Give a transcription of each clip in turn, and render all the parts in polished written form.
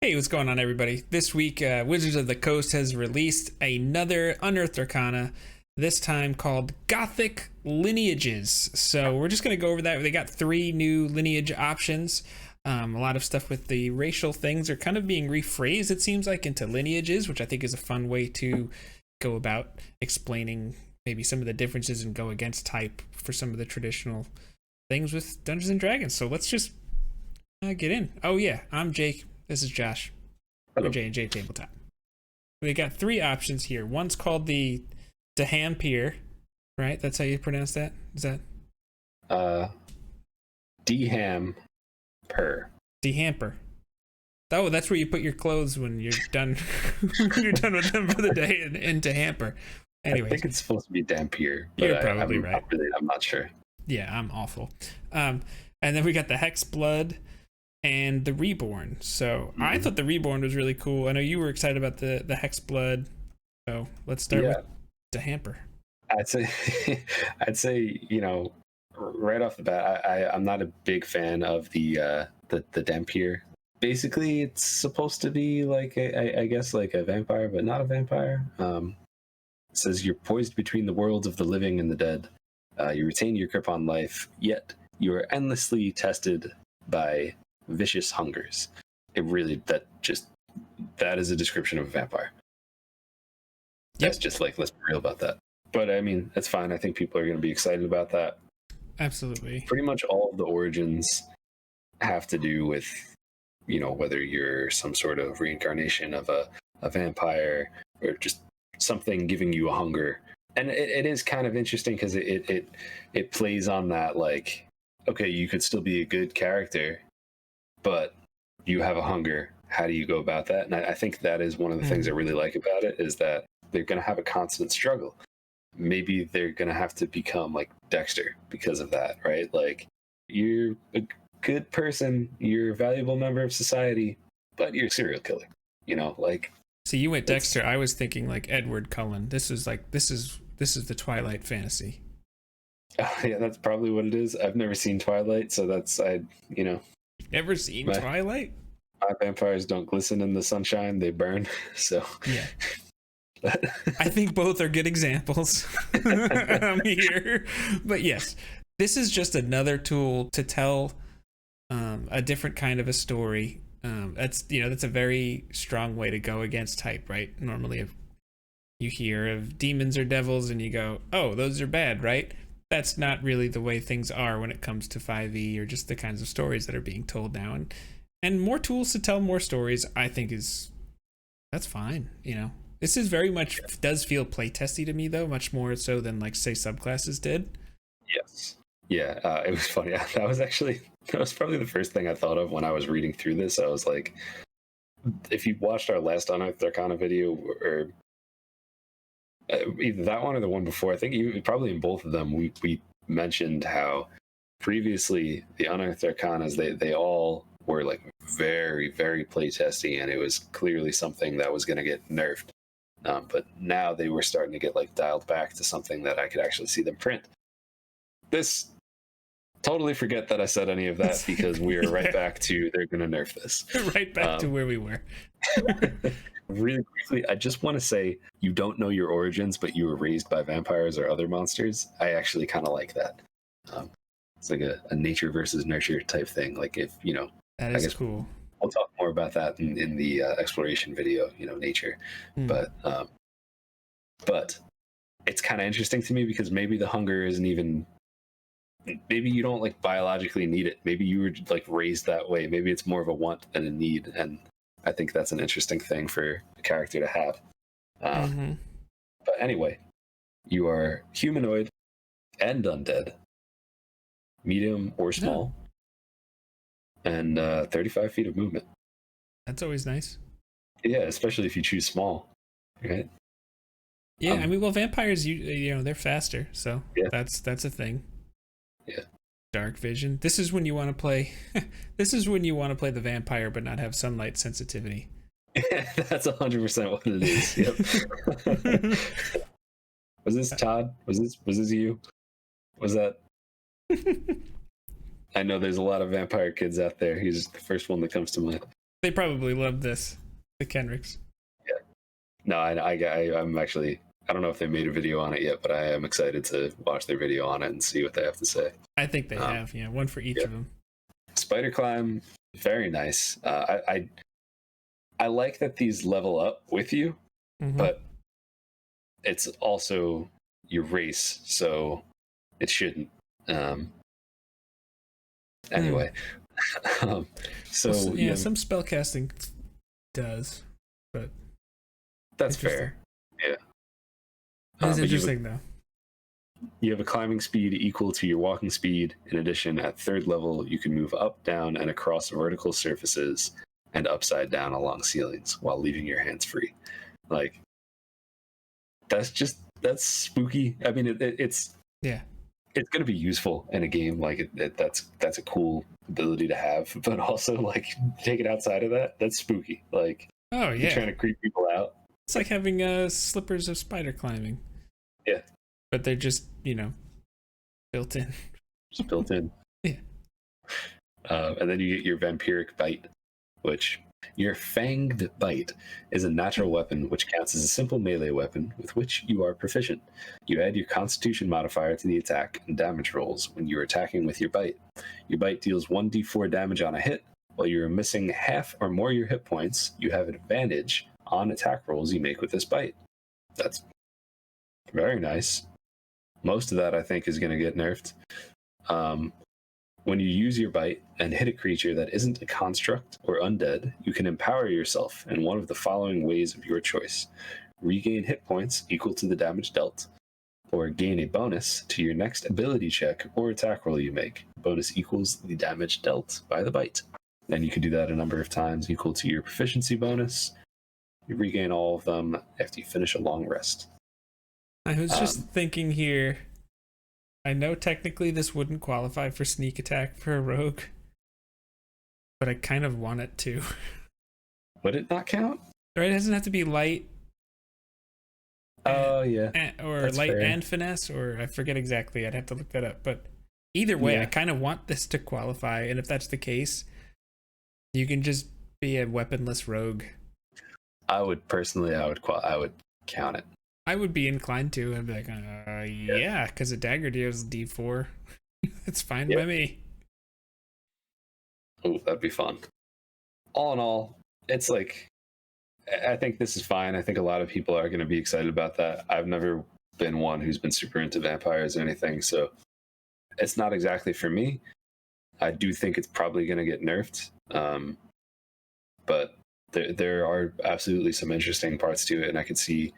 Hey, what's going on, everybody? This week, Wizards of the Coast has released another Unearthed Arcana, this time called Gothic Lineages. So we're just going to go over that. They got 3 new lineage options. A lot of stuff with the racial things are kind of being rephrased, it seems like, into lineages, which I think is a fun way to go about explaining maybe some of the differences and go against type for some of the traditional things with Dungeons and Dragons. So let's just get in. Oh yeah, I'm Jake. This is Josh. We're JNJtabletop. We got 3 options here. One's called the Dhampir, right? That's how you pronounce that? Is that? Dhampir. Dhampir. Oh, that's where you put your clothes when you're done. When you're done with them for the day, into hamper. Anyways, I think it's supposed to be Dhampir. But you're probably right. I'm not sure. Yeah, I'm awful. And then we got the Hexblood and the Reborn. So I thought the Reborn was really cool. I know you were excited about the Hexblood. So let's start with the hamper. I'd say, you know, right off the bat, I'm not a big fan of the Dhampir. Basically, it's supposed to be like I guess like a vampire, but not a vampire. It says you're poised between the worlds of the living and the dead. You retain your grip on life, yet you are endlessly tested by vicious hungers. That is a description of a vampire. That's just like, let's be real about that. But I mean, that's fine. I think people are going to be excited about that. Absolutely. Pretty much all of the origins have to do with, you know, whether you're some sort of reincarnation of a vampire or just something giving you a hunger. And it is kind of interesting because it plays on that, like, okay, you could still be a good character, but you have a hunger. How do you go about that? And I think that is one of the things I really like about it, is that they're going to have a constant struggle. Maybe they're going to have to become like Dexter because of that, right? Like, you're a good person, you're a valuable member of society, but you're a serial killer, you know, like. See, you went Dexter. I was thinking like Edward Cullen. This is the Twilight fantasy. Yeah, that's probably what it is. I've never seen Twilight, so Never seen Twilight? My vampires don't glisten in the sunshine, they burn. So yeah. I think both are good examples here. But yes, this is just another tool to tell a different kind of a story. That's a very strong way to go against type, right? Normally if you hear of demons or devils and you go, oh, those are bad, right? That's not really the way things are when it comes to 5e or just the kinds of stories that are being told now. And more tools to tell more stories, I think that's fine, you know. This is very much does feel playtesty to me, though, much more so than, like, say, subclasses did. Yes. Yeah, it was funny. That was probably the first thing I thought of when I was reading through this. I was like, if you watched our last Unearthed Arcana video, or either that one or the one before, I think probably in both of them, we mentioned how previously the Unearthed Arcanas, they all were like very, very playtesty, and it was clearly something that was going to get nerfed. But now they were starting to get like dialed back to something that I could actually see them print. This, totally forget that I said any of that, because we are right back to they're going to nerf this. Right back to where we were. Really quickly, I just want to say, you don't know your origins, but you were raised by vampires or other monsters. I actually kind of like that. It's like a nature versus nurture type thing. Like, if, you know, that is cool. We'll talk more about that in the exploration video, you know, nature. But it's kind of interesting to me, because maybe the hunger isn't even, maybe you don't like biologically need it. Maybe you were like raised that way. Maybe it's more of a want than a need. And I think that's an interesting thing for a character to have. But anyway, you are humanoid and undead, medium or small, and 35 feet of movement. That's always nice. Yeah, especially if you choose small, right? Yeah, I mean, well, vampires, you know, they're faster, so that's a thing. Yeah. Dark vision. This is when you want to play. This is when you want to play the vampire, but not have sunlight sensitivity. That's 100% what it is. Yep. Was this Todd? Was this you? Was that? I know there's a lot of vampire kids out there. He's the first one that comes to mind. They probably love this, the Kenricks. Yeah. No, I'm actually. I don't know if they made a video on it yet, but I am excited to watch their video on it and see what they have to say. I think they have, yeah, one for each of them. Spider climb, very nice. I like that these level up with you, but it's also your race, so it shouldn't. Anyway, so yeah, some spellcasting does, but that's fair. Yeah. It's interesting, though. You have a climbing speed equal to your walking speed. In addition, at 3rd level, you can move up, down, and across vertical surfaces and upside down along ceilings while leaving your hands free. Like, that's spooky. I mean, it's going to be useful in a game. Like, that's a cool ability to have. But also, like, take it outside of that, that's spooky. Like, oh, yeah. You're trying to creep people out. It's like having slippers of spider climbing. Yeah. But they're just, built in. Just built in. Yeah. And then you get your vampiric bite, which your fanged bite is a natural weapon which counts as a simple melee weapon with which you are proficient. You add your constitution modifier to the attack and damage rolls when you are attacking with your bite. Your bite deals 1d4 damage on a hit. While you are missing half or more your hit points, you have an advantage on attack rolls you make with this bite. That's very nice. Most of that, I think, is going to get nerfed. When you use your bite and hit a creature that isn't a construct or undead, you can empower yourself in one of the following ways of your choice. Regain hit points equal to the damage dealt, or gain a bonus to your next ability check or attack roll you make. Bonus equals the damage dealt by the bite. And you can do that a number of times equal to your proficiency bonus. You regain all of them after you finish a long rest. I was just thinking here, I know technically this wouldn't qualify for sneak attack for a rogue, but I kind of want it to. Would it not count? Right? It doesn't have to be light. Oh, yeah. Or That's light fair. and finesse, or I forget exactly. I'd have to look that up. But either way, I kind of want this to qualify. And if that's the case, you can just be a weaponless rogue. I would count it. I would be inclined to. I'd be like, yeah, because a dagger deals D4. It's fine by me. Oh, that'd be fun. All in all, it's like, I think this is fine. I think a lot of people are going to be excited about that. I've never been one who's been super into vampires or anything, so it's not exactly for me. I do think it's probably going to get nerfed, but there are absolutely some interesting parts to it, and I can see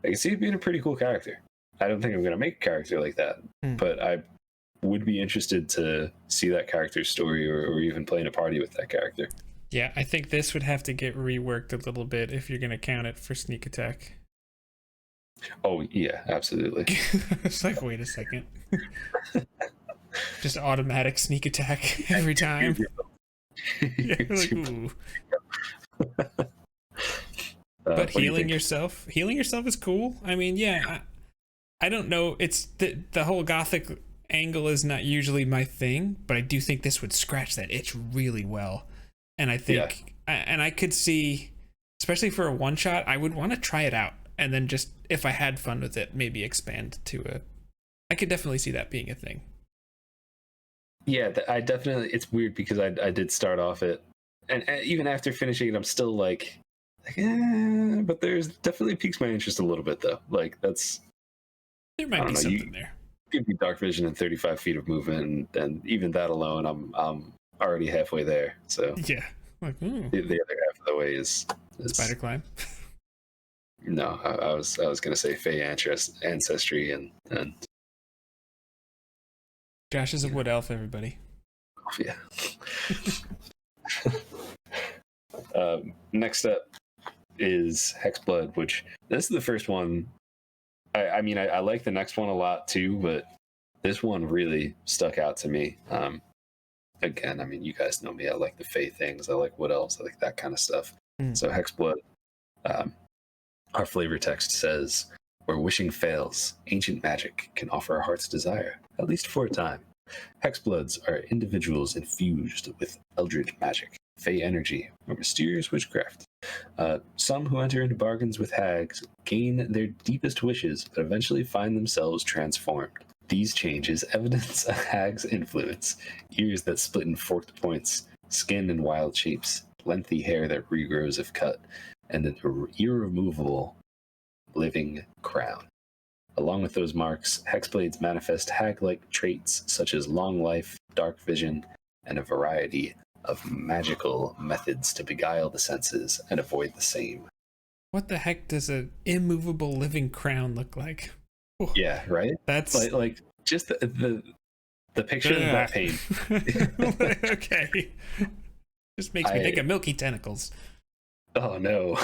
it being a pretty cool character. I don't think I'm going to make a character like that, but I would be interested to see that character's story or even play in a party with that character. Yeah, I think this would have to get reworked a little bit if you're going to count it for sneak attack. Oh, yeah, absolutely. It's like, wait a second. Just automatic sneak attack every time. Yeah, like, ooh. But healing yourself is cool. I mean, yeah, I don't know. It's the whole Gothic angle is not usually my thing, but I do think this would scratch that itch really well. And I think, and I could see, especially for a one shot, I would want to try it out. And then just, if I had fun with it, maybe expand to I could definitely see that being a thing. Yeah, it's weird because I did start off it, and even after finishing it, I'm still like, but there's definitely piques my interest a little bit though. Like there might be something there. Give me dark vision and 35 feet of movement, and even that alone, I'm already halfway there. So yeah, like the other half of the way is spider climb. No, I was gonna say Fey ancestry and Josh is a wood elf, everybody. Yeah. Next up is Hexblood, which this is the first one. I mean, I like the next one a lot too, but this one really stuck out to me. Again, I mean, you guys know me. I like the Fey things. I like wood elves. I like that kind of stuff. So Hexblood, our flavor text says, where wishing fails, ancient magic can offer a heart's desire, at least for a time. Hexbloods are individuals infused with eldritch magic. fey energy, or mysterious witchcraft. Some who enter into bargains with hags gain their deepest wishes, but eventually find themselves transformed. These changes evidence a hag's influence: ears that split in forked points, skin in wild shapes, lengthy hair that regrows if cut, and an irremovable living crown. Along with those marks, hexblades manifest hag-like traits such as long life, dark vision, and a variety of magical methods to beguile the senses and avoid the same. What the heck does an immovable living crown look like? Oh, yeah, right? That's like just the picture of that pain. Okay. Just makes me think of milky tentacles. Oh no.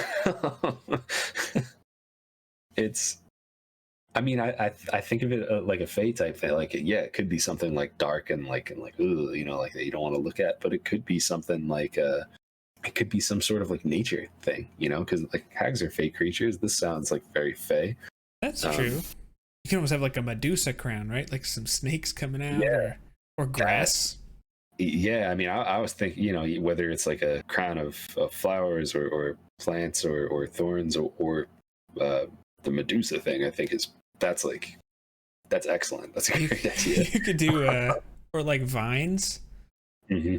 I mean, I think of it like a Fey type thing. Like, yeah, it could be something like dark and like ooh, you know, like that you don't want to look at. But it could be something like it could be some sort of like nature thing, you know, because like hags are Fey creatures. This sounds like very Fey. That's true. You can almost have like a Medusa crown, right? Like some snakes coming out, or grass. Yeah, I mean, I was thinking, you know, whether it's like a crown of flowers or plants or thorns or the Medusa thing, I think that's excellent. That's a great idea. You could do or like vines. Mm-hmm.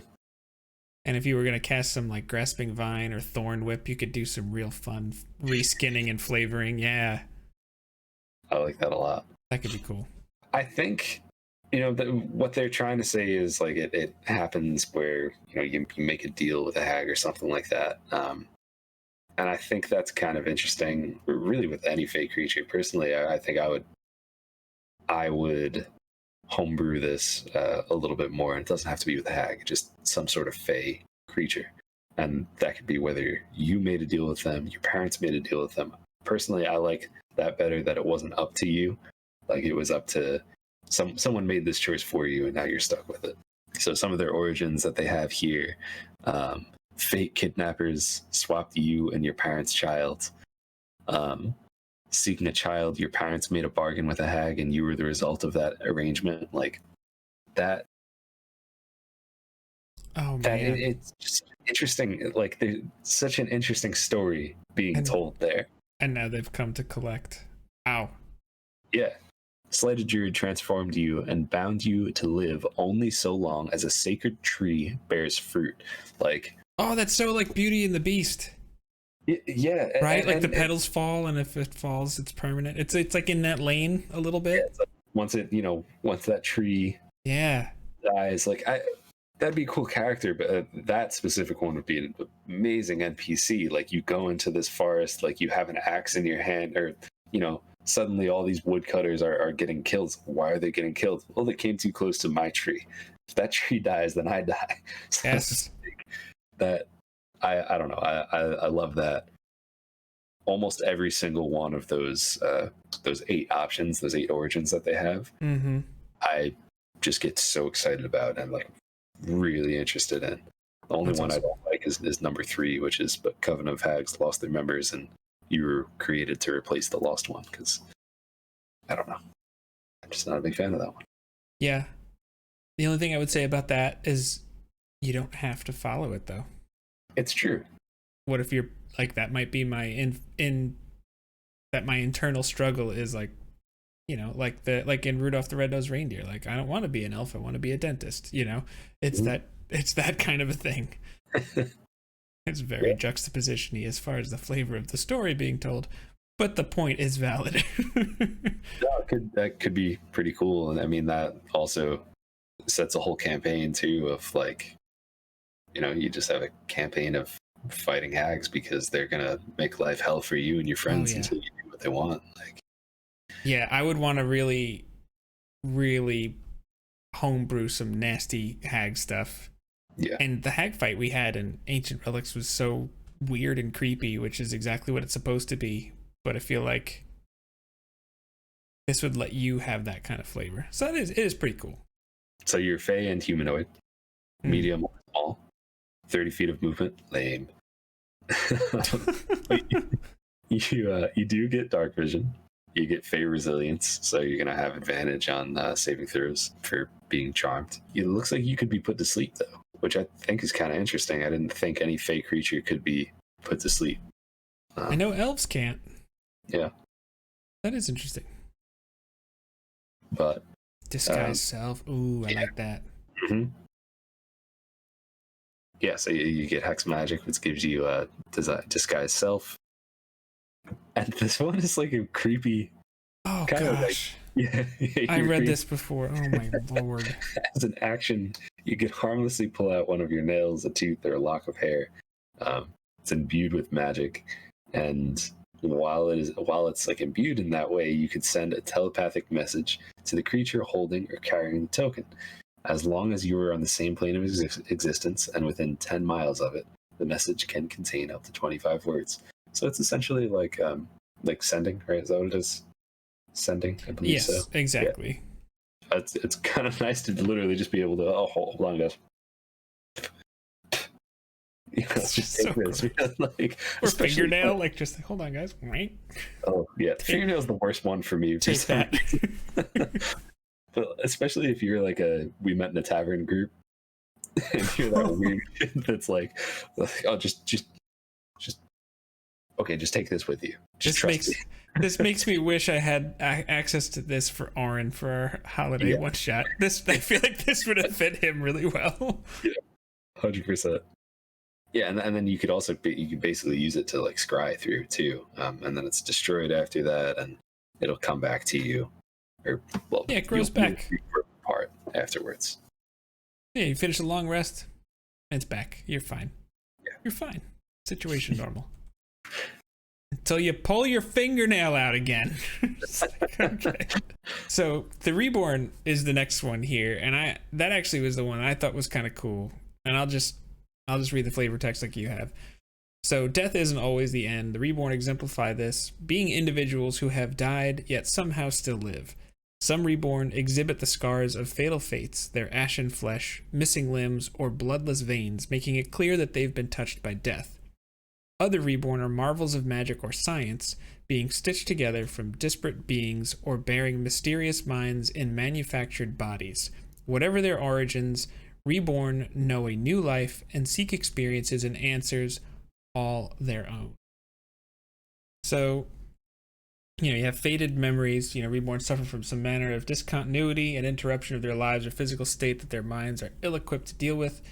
And if you were gonna cast some like grasping vine or thorn whip, you could do some real fun reskinning and flavoring. Yeah, I like that a lot. That could be cool. I think, you know, what they're trying to say is like it happens where, you know, you make a deal with a hag or something like that. And I think that's kind of interesting, really, with any Fey creature. Personally, I think I would homebrew this a little bit more. And it doesn't have to be with a hag, just some sort of Fey creature. And that could be whether you made a deal with them, your parents made a deal with them. Personally, I like that better, that it wasn't up to you. Like it was up to someone made this choice for you, and now you're stuck with it. So some of their origins that they have here, fake kidnappers swapped you and your parents' child. Seeking a child, your parents made a bargain with a hag, and you were the result of that arrangement. Like that. Oh man, it's just interesting. Like there's such an interesting story being told there. And now they've come to collect. Ow. Yeah. Slighted Druid transformed you and bound you to live only so long as a sacred tree bears fruit. Like, oh, that's so like Beauty and the Beast. Yeah. Right? Like the petals fall, and if it falls, it's permanent. It's like in that lane a little bit. Yeah, like once that tree dies, like that'd be a cool character, but that specific one would be an amazing NPC. Like you go into this forest, like you have an axe in your hand, or, you know, suddenly all these woodcutters are getting killed. Why are they getting killed? Well, they came too close to my tree. If that tree dies, then I die. So yes. That I don't know. I love that. Almost every single one of those 8 options, those 8 origins that they have, I just get so excited about and like really interested in. The only one I don't like is number 3, which is but Coven of Hags lost their members and you were created to replace the lost one, because I don't know. I'm just not a big fan of that one. Yeah. The only thing I would say about that is you don't have to follow it though. It's true. What if you're like, that might be my that my internal struggle is like, you know, like in Rudolph the Red-Nosed Reindeer, like I don't want to be an elf, I want to be a dentist, you know. It's that kind of a thing. It's very juxtaposition-y as far as the flavor of the story being told, but the point is valid. That could be pretty cool. And I mean, that also sets a whole campaign too of like, you know, you just have a campaign of fighting hags because they're gonna make life hell for you and your friends until you do what they want. Like, yeah, I would want to really, really homebrew some nasty hag stuff. Yeah. And the hag fight we had in Ancient Relics was so weird and creepy, which is exactly what it's supposed to be. But I feel like this would let you have that kind of flavor. So it is pretty cool. So you're Fey and humanoid, medium or small, 30 feet of movement, lame. You do get dark vision. You get Fey resilience, so you're gonna have advantage on saving throws for being charmed. It looks like you could be put to sleep though. which I think is kind of interesting. I didn't think any fey creature could be put to sleep. I know elves can't. Yeah. That is interesting. But disguise self. Ooh, I like that. Mm-hmm. Yeah, so you get hex magic, which gives you disguise self. And this one is like a creepy. Oh kind gosh. Yeah, I read this before. Oh my lord. As an action, you can harmlessly pull out one of your nails, a tooth, or a lock of hair. It's imbued with magic, and while it's like imbued in that way, you could send a telepathic message to the creature holding or carrying the token. As long as you are on the same plane of existence and within 10 miles of it, the message can contain up to 25 words. So it's essentially like sending, right? Is that what it is? Sending, I believe. Yes, so. exactly. Yeah. It's kind of nice to literally just be able to, hold on, guys. Let's just take this. Like, or fingernail, like just like, hold on, guys. Right? Oh yeah, fingernail's the worst one for me. Take that. But especially if you're like we met in a tavern group, and you're that weird kid that's like, oh, just okay, just take this with you. This makes me wish I had access to this for Oren for our holiday one shot. I feel like this would have fit him really well. Yeah, 100%. Yeah, and then you could also basically use it to like scry through too, and then it's destroyed after that, and it'll come back to you, or it grows back apart afterwards. Yeah, you finish a long rest, and it's back. You're fine. Yeah. You're fine. Situation normal. Until you pull your fingernail out again. Okay. So the Reborn is the next one here, and that actually was the one I thought was kind of cool. And I'll just read the flavor text like you have. So death isn't always the end. The Reborn exemplify this, being individuals who have died yet somehow still live. Some Reborn exhibit the scars of fatal fates, their ashen flesh, missing limbs, or bloodless veins, making it clear that they've been touched by death. Other Reborn are marvels of magic or science, being stitched together from disparate beings or bearing mysterious minds in manufactured bodies. Whatever their origins, Reborn know a new life and seek experiences and answers all their own. So, you have faded memories. Reborn suffer from some manner of discontinuity and interruption of their lives or physical state that their minds are ill-equipped to deal with.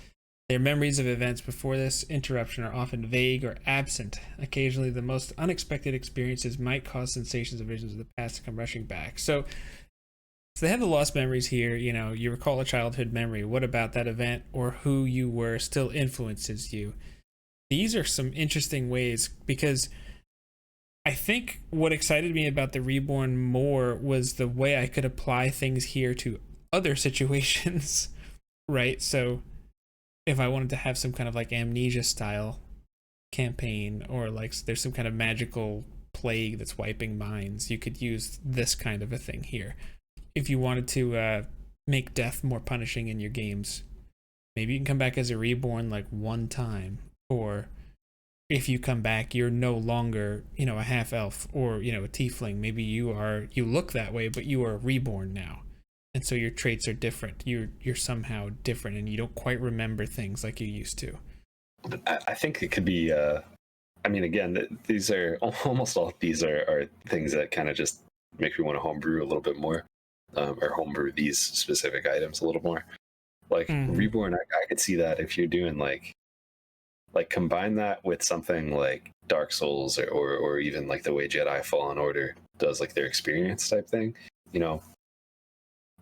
Their memories of events before this interruption are often vague or absent. Occasionally, the most unexpected experiences might cause sensations or visions of the past to come rushing back. So they have the lost memories here. You recall a childhood memory. What about that event or who you were still influences you? These are some interesting ways, because I think what excited me about the Reborn more was the way I could apply things here to other situations, right? So if I wanted to have some kind of like amnesia style campaign, or like there's some kind of magical plague that's wiping minds, you could use this kind of a thing here. If you wanted to make death more punishing in your games, maybe you can come back as a Reborn like one time, or if you come back, you're no longer, a half elf or, a tiefling. Maybe you look that way, but you are Reborn now. And so your traits are different. You're somehow different, and you don't quite remember things like you used to. I think it could be, again, these are, almost all of these are things that kind of just make me want to homebrew a little bit more, or homebrew these specific items a little more. Like Reborn, I could see that if you're doing like combine that with something like Dark Souls or even like the way Jedi Fallen Order does like their experience type thing.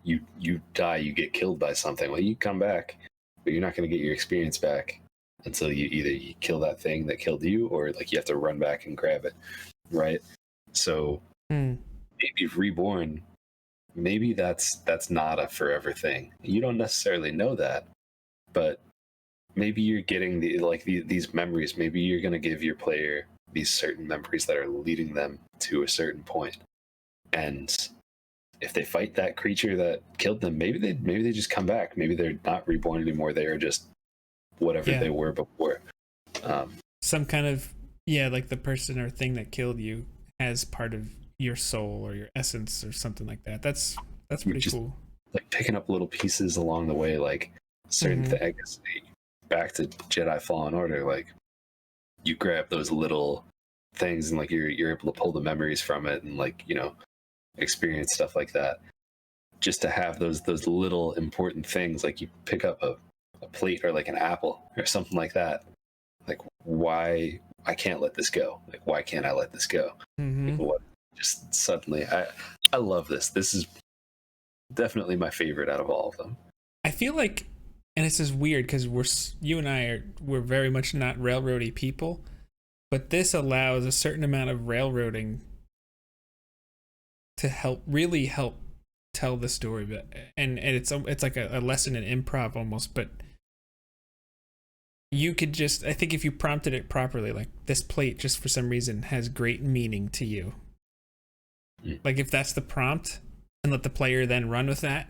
You die, you get killed by something. Well, you come back, but you're not going to get your experience back until you kill that thing that killed you, or like you have to run back and grab it, right? So maybe Reborn, maybe that's not a forever thing. You don't necessarily know that, but maybe you're getting these memories. Maybe you're going to give your player these certain memories that are leading them to a certain point, and if they fight that creature that killed them, maybe they just come back. Maybe they're not Reborn anymore. They are just whatever they were before. Some kind of like the person or thing that killed you has part of your soul or your essence or something like that. That's pretty cool. Like picking up little pieces along the way, like certain things. back to Jedi Fallen Order, like you grab those little things and like you're able to pull the memories from it and like, you know, experience stuff like that. Just to have those little important things, like you pick up a plate or like an apple or something like that. Like, why I can't let this go? Like, why can't I let this go? Like, what? Just suddenly, I love this. This is definitely my favorite out of all of them. I feel like, and this is weird because you and I we're very much not railroady people, but this allows a certain amount of railroading to really help tell the story. But and it's like a lesson in improv almost. But you could just, I think if you prompted it properly, like this plate just for some reason has great meaning to you. Like if that's the prompt and let the player then run with that,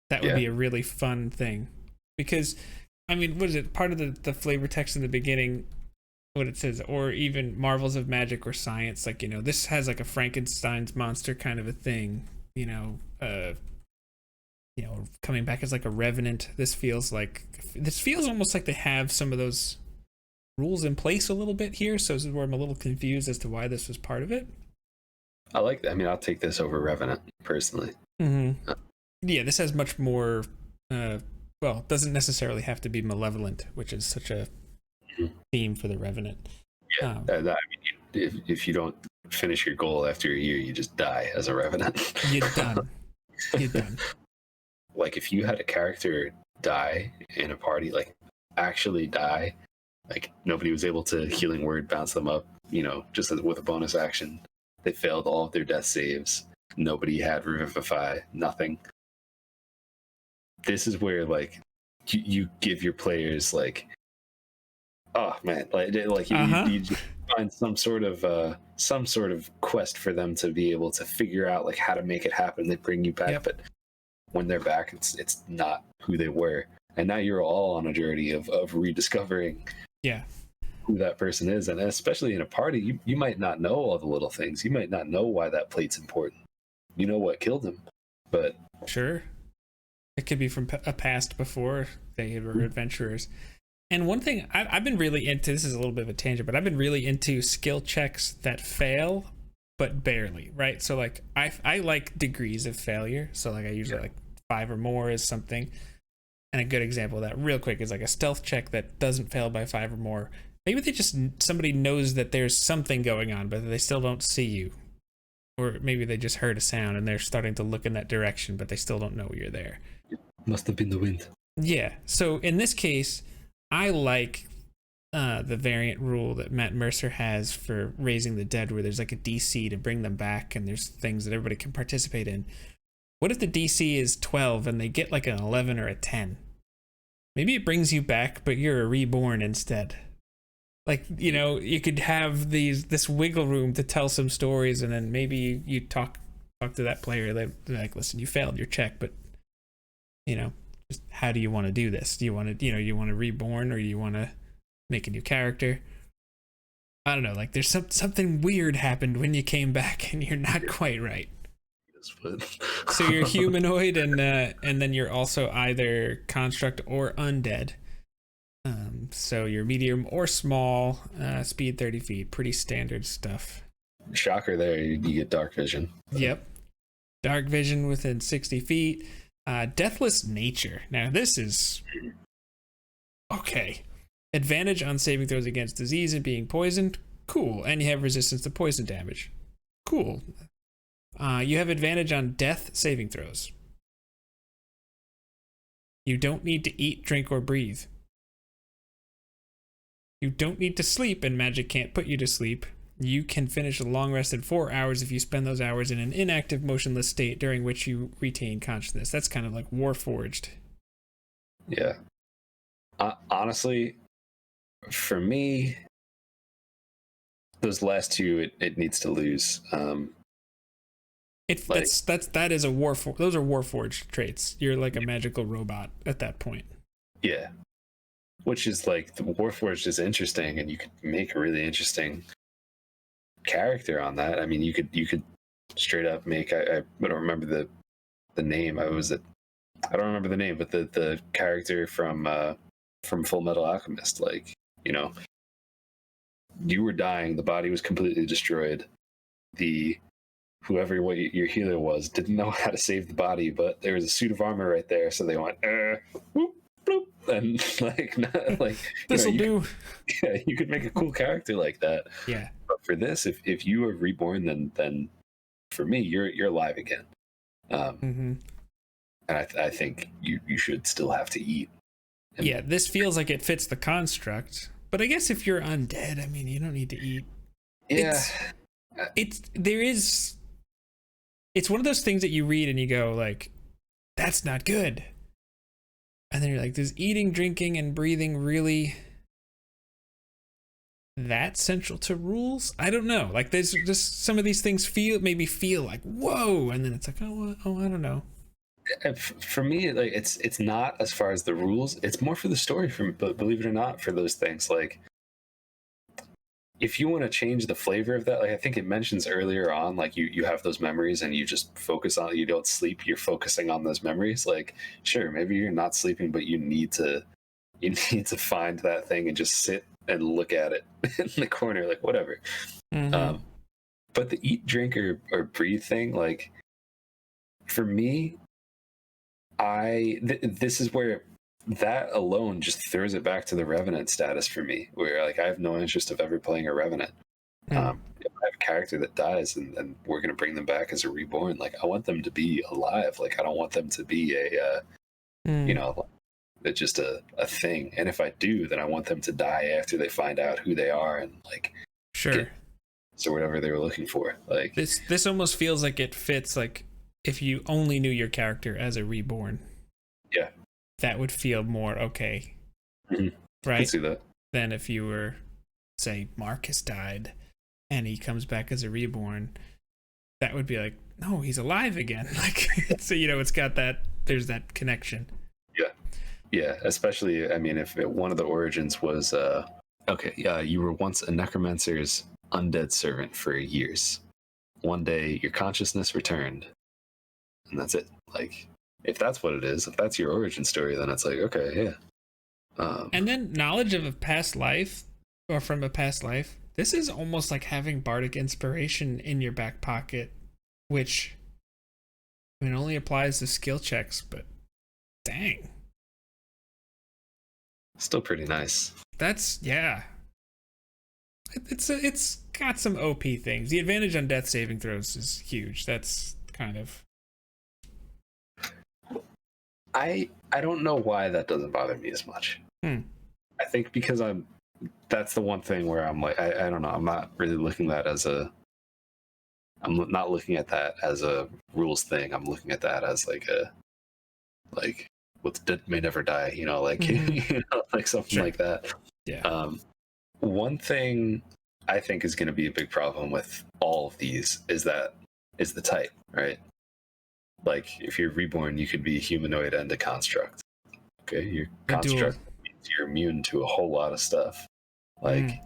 that would be a really fun thing. Because, I mean, what is it? Part of the flavor text in the beginning, what it says, or even marvels of magic or science, like, you know, this has like a Frankenstein's monster kind of a thing, you know, coming back as like a revenant. This feels almost like they have some of those rules in place a little bit here. So this is where I'm a little confused as to why this was part of it. I like that. I mean, I'll take this over Revenant personally. Yeah, this has much more. Well, doesn't necessarily have to be malevolent, which is such a theme for the Revenant. Yeah, I mean, if you don't finish your goal after a year, you just die as a Revenant. You're done. You're done. Like if you had a character die in a party, like actually die, like nobody was able to healing word bounce them up, you know, just with a bonus action. They failed all of their death saves. Nobody had Revivify, nothing. This is where like you give your players like, oh man, like you just find some sort of quest for them to be able to figure out like how to make it happen. They bring you back, but when they're back, it's not who they were, and now you're all on a journey of rediscovering who that person is. And especially in a party, you might not know all the little things. You might not know why that plate's important. You know what killed him, but sure, it could be from a past before they were adventurers. And one thing I've been really into, this is a little bit of a tangent, but I've been really into skill checks that fail but barely, right? So like I like degrees of failure, so like I usually like 5 or more is something. And a good example of that real quick is like a stealth check that doesn't fail by 5 or more. Maybe somebody knows that there's something going on, but they still don't see you. Or maybe they just heard a sound and they're starting to look in that direction, but they still don't know you're there. Must have been the wind. Yeah. So in this case, I like the variant rule that Matt Mercer has for raising the dead, where there's like a DC to bring them back, and there's things that everybody can participate in. What if the DC is 12 and they get like an 11 or a 10? Maybe it brings you back, but you're a reborn instead. Like, you know, you could have this wiggle room to tell some stories, and then maybe you talk to that player. They're like, listen, you failed your check, but, you know, just how do you want to do this? Do you want to, you want to reborn, or do you want to make a new character? I don't know. Like, there's something weird happened when you came back, and you're not quite right. So you're humanoid, and then you're also either construct or undead. So you're medium or small, speed 30 feet, pretty standard stuff. Shocker there, you get dark vision. Yep. Dark vision within 60 feet. Deathless nature. Now this is... okay. Advantage on saving throws against disease and being poisoned. Cool. And you have resistance to poison damage. Cool. You have advantage on death saving throws. You don't need to eat, drink, or breathe. You don't need to sleep, and magic can't put you to sleep. You can finish a long rest in 4 hours if you spend those hours in an inactive, motionless state during which you retain consciousness. That's kind of like Warforged. Yeah. Honestly, for me, those last two, it needs to lose. That is a those are Warforged traits. You're like a magical robot at that point. Yeah. Which is like, the Warforged is interesting, and you could make a really interesting character on that. I mean, you could straight up make, I don't remember the name. I don't remember the name, but the character from from Full Metal Alchemist. Like, you know, you were dying, the body was completely destroyed. Whoever what your healer was didn't know how to save the body, but there was a suit of armor right there, so they went whoop, bloop, and like This'll do. Yeah, you could make a cool character like that. Yeah. But for this, if you are reborn, then for me, you're alive again. And I think you should still have to eat. And yeah, this feels like it fits the construct. But I guess if you're undead, I mean, you don't need to eat. yeah, It's one of those things that you read and you go like, that's not good. And then you're like, does eating, drinking, and breathing really that central to rules? I don't know. Like, there's just some of these things maybe feel like, whoa, and then it's like, oh, I don't know. For me, like it's not as far as the rules. It's more for the story. But believe it or not, for those things, like if you want to change the flavor of that, like I think it mentions earlier on, like you have those memories and you just focus on. You don't sleep. You're focusing on those memories. Like, sure, maybe you're not sleeping, but you need to find that thing and just sit and look at it in the corner, like whatever. But the eat, drink, or breathe thing, like for me, this is where that alone just throws it back to the Revenant status for me, where like I have no interest of ever playing a Revenant. If I have a character that dies and we're going to bring them back as a reborn, like I want them to be alive. Like I don't want them to be just a thing. And if I do, then I want them to die after they find out who they are and like sure. So whatever they were looking for. Like this almost feels like it fits like if you only knew your character as a reborn. Yeah. That would feel more okay. Mm-hmm. Right? I can see that. Than if you were, say, Marcus died and he comes back as a reborn. That would be like, no, he's alive again. Like, so, it's got that, there's that connection. Yeah. Yeah. Especially, I mean, if one of the origins was, you were once a necromancer's undead servant for years. One day, your consciousness returned. And that's it. Like, if that's what it is, if that's your origin story, then it's like, okay, yeah. And then knowledge of a past life, or from a past life, this is almost like having bardic inspiration in your back pocket, which, I mean, only applies to skill checks, but dang. Still pretty nice. That's, yeah. It's got some OP things. The advantage on death saving throws is huge. That's kind of... I don't know why that doesn't bother me as much. I think because that's the one thing where I'm like, I don't know, I'm not really looking at that as I'm not looking at that as a rules thing. I'm looking at that as like what's dead may never die, like something like that. Yeah. One thing I think is going to be a big problem with all of these is the type, right? Like, if you're reborn, you could be a humanoid and a construct. Okay, your construct means you're immune to a whole lot of stuff. Like,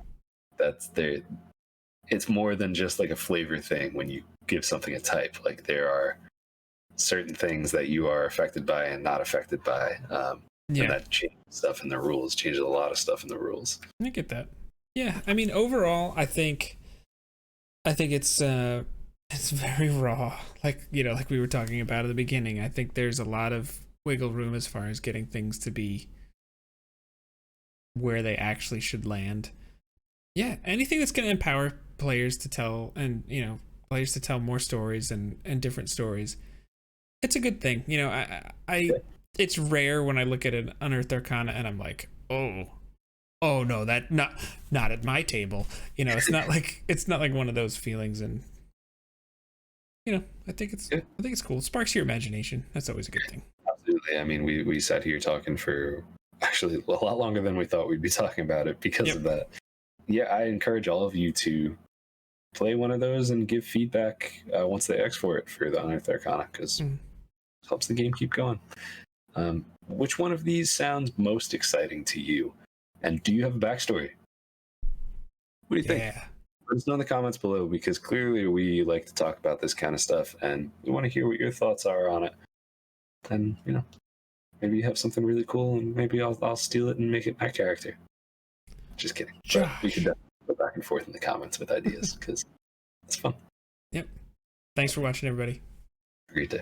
it's more than just like a flavor thing when you give something a type. Like, there are certain things that you are affected by and not affected by. And that changes stuff in the rules, changes a lot of stuff in the rules. I get that. Yeah, I mean, overall, I think it's very raw, like we were talking about at the beginning. I think there's a lot of wiggle room as far as getting things to be where they actually should land. Yeah, anything that's going to empower players to tell more stories and different stories. It's a good thing. It's rare when I look at an Unearthed Arcana and I'm like, oh no, that not at my table. It's not like one of those feelings. And I think it's cool. It sparks your imagination. That's always a good thing. Absolutely. I mean, we sat here talking for actually a lot longer than we thought we'd be talking about it because of that. Yeah, I encourage all of you to play one of those and give feedback once they export it for the Unearthed Arcana, because it helps the game keep going. Which one of these sounds most exciting to you? And do you have a backstory? What do you think? Let us know in the comments below, because clearly we like to talk about this kind of stuff and we want to hear what your thoughts are on it. And, maybe you have something really cool, and maybe I'll steal it and make it my character. Just kidding. But we can definitely go back and forth in the comments with ideas because it's fun. Yep. Thanks for watching, everybody. Great day.